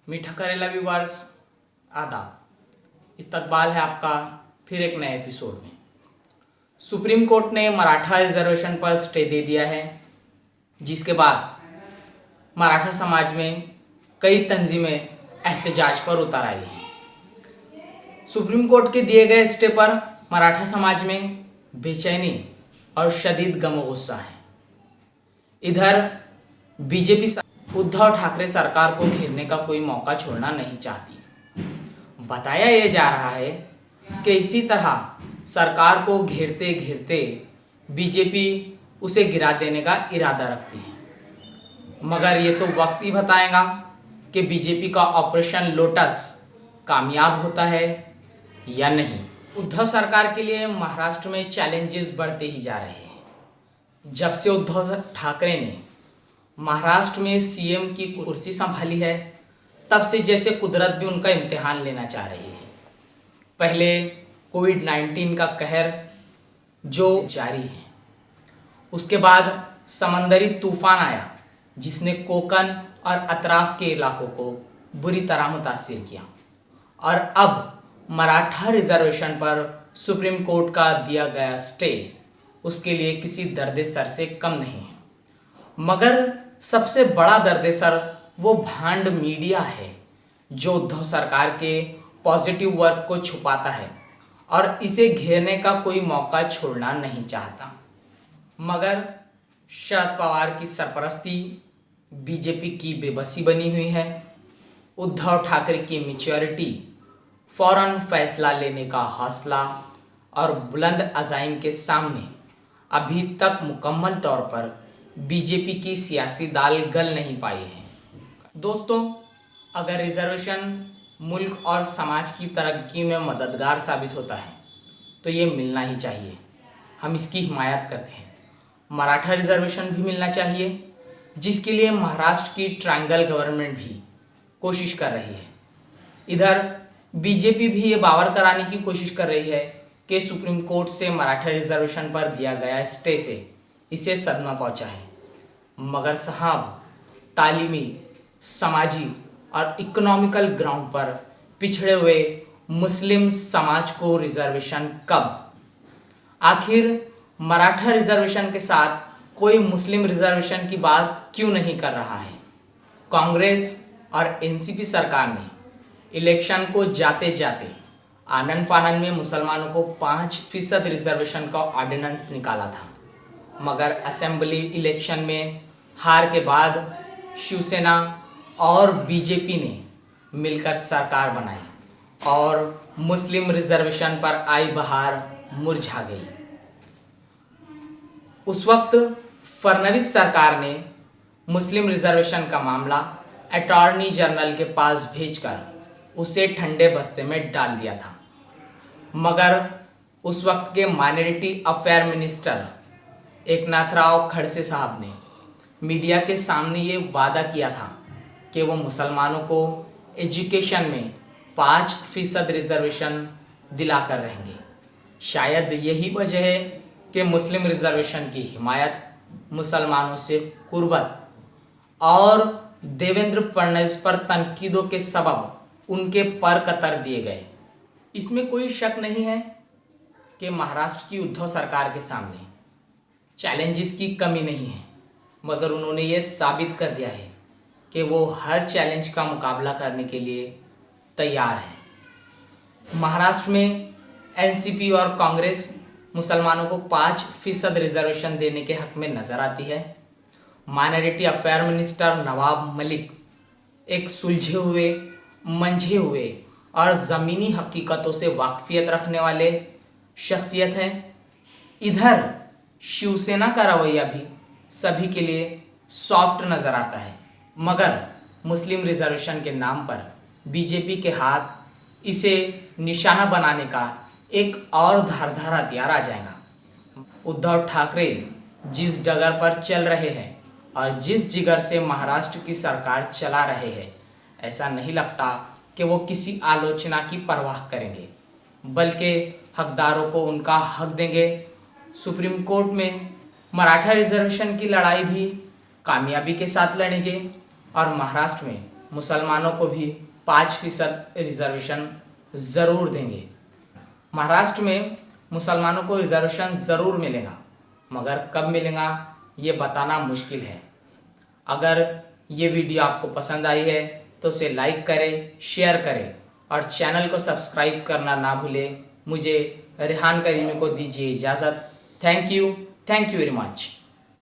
मीठा करेला व्यूअर्स आदाब। इस्तकबाल है आपका फिर एक नए एपिसोड में। सुप्रीम कोर्ट ने मराठा रिजर्वेशन पर स्टे दे दिया है, जिसके बाद मराठा समाज में कई तंजीमें एहतजाज पर उतर आई हैं। सुप्रीम कोर्ट के दिए गए स्टे पर मराठा समाज में बेचैनी और शदीद गम गुस्सा है। इधर बीजेपी उद्धव ठाकरे सरकार को घेरने का कोई मौका छोड़ना नहीं चाहती। बताया यह जा रहा है कि इसी तरह सरकार को घेरते घेरते बीजेपी उसे गिरा देने का इरादा रखती है, मगर ये तो वक्त ही बताएगा कि बीजेपी का ऑपरेशन लोटस कामयाब होता है या नहीं। उद्धव सरकार के लिए महाराष्ट्र में चैलेंजेस बढ़ते ही जा रहे हैं। जब से उद्धव ठाकरे ने महाराष्ट्र में सीएम की कुर्सी संभाली है, तब से जैसे कुदरत भी उनका इम्तिहान लेना चाह रही है। पहले कोविड-19 का कहर जो जारी है, उसके बाद समंदरी तूफान आया जिसने कोकन और अतराफ के इलाकों को बुरी तरह मुतासिर किया, और अब मराठा रिजर्वेशन पर सुप्रीम कोर्ट का दिया गया स्टे उसके लिए किसी दर्द सर से कम नहीं है। मगर सबसे बड़ा दर्द सर वो भांड मीडिया है जो उद्धव सरकार के पॉजिटिव वर्क को छुपाता है और इसे घेरने का कोई मौका छोड़ना नहीं चाहता। मगर शरद पवार की सरपरस्ती, बीजेपी की बेबसी बनी हुई है। उद्धव ठाकरे की मैच्योरिटी, फौरन फैसला लेने का हौसला और बुलंद अज़ाइम के सामने अभी तक मुकम्मल तौर पर बीजेपी की सियासी दाल गल नहीं पाई है। दोस्तों, अगर रिजर्वेशन मुल्क और समाज की तरक्की में मददगार साबित होता है तो ये मिलना ही चाहिए। हम इसकी हिमायत करते हैं। मराठा रिजर्वेशन भी मिलना चाहिए, जिसके लिए महाराष्ट्र की ट्रायंगल गवर्नमेंट भी कोशिश कर रही है। इधर बीजेपी भी ये बावर कराने की कोशिश कर रही है कि सुप्रीम कोर्ट से मराठा रिजर्वेशन पर दिया गया स्टे से इसे सदमा पहुंचा है। मगर साहब, तालीमी, समाजी और इकोनॉमिकल ग्राउंड पर पिछड़े हुए मुस्लिम समाज को रिजर्वेशन कब? आखिर मराठा रिजर्वेशन के साथ कोई मुस्लिम रिजर्वेशन की बात क्यों नहीं कर रहा है? कांग्रेस और एनसीपी सरकार ने इलेक्शन को जाते जाते आनन फानन में मुसलमानों को 5% रिजर्वेशन का ऑर्डिनेंस निकाला था, मगर असेंबली इलेक्शन में हार के बाद शिवसेना और बीजेपी ने मिलकर सरकार बनाई और मुस्लिम रिजर्वेशन पर आई बहार मुरझा गई। उस वक्त फडणवीस सरकार ने मुस्लिम रिजर्वेशन का मामला अटॉर्नी जनरल के पास भेजकर उसे ठंडे बस्ते में डाल दिया था, मगर उस वक्त के minority affair minister Eknathrao Khadse साहब ने मीडिया के सामने ये वादा किया था कि वो मुसलमानों को एजुकेशन में 5% रिजर्वेशन दिलाकर रहेंगे। शायद यही वजह है कि मुस्लिम रिजर्वेशन की हिमायत, मुसलमानों से कुर्बत और देवेंद्र फडणवीस पर तनकीदों के सबब उनके पर कतर दिए गए। इसमें कोई शक नहीं है कि महाराष्ट्र की उद्धव सरकार के सामने चैलेंजेस की कमी नहीं है, मगर उन्होंने ये साबित कर दिया है कि वो हर चैलेंज का मुकाबला करने के लिए तैयार है। महाराष्ट्र में एनसीपी और कांग्रेस मुसलमानों को 5% रिजर्वेशन देने के हक में नज़र आती है। Minority affair minister Nawab Malik एक सुलझे हुए, मंझे हुए और ज़मीनी हकीकतों से वाकफियत रखने वाले शख्सियत हैं। इधर शिवसेना का रवैया भी सभी के लिए सॉफ्ट नज़र आता है, मगर मुस्लिम रिजर्वेशन के नाम पर बीजेपी के हाथ इसे निशाना बनाने का एक और धारदार हथियार आ जाएगा। उद्धव ठाकरे जिस डगर पर चल रहे हैं और जिस जिगर से महाराष्ट्र की सरकार चला रहे हैं, ऐसा नहीं लगता कि वो किसी आलोचना की परवाह करेंगे, बल्कि हकदारों को उनका हक देंगे। सुप्रीम कोर्ट में मराठा रिजर्वेशन की लड़ाई भी कामयाबी के साथ लड़ेंगे और महाराष्ट्र में मुसलमानों को भी 5% रिजर्वेशन ज़रूर देंगे। महाराष्ट्र में मुसलमानों को रिजर्वेशन ज़रूर मिलेगा, मगर कब मिलेगा ये बताना मुश्किल है। अगर ये वीडियो आपको पसंद आई है तो उसे लाइक करें, शेयर करें और चैनल को सब्सक्राइब करना ना भूलें। मुझे रेहान करीमी को दीजिए इजाज़त। Thank you very much.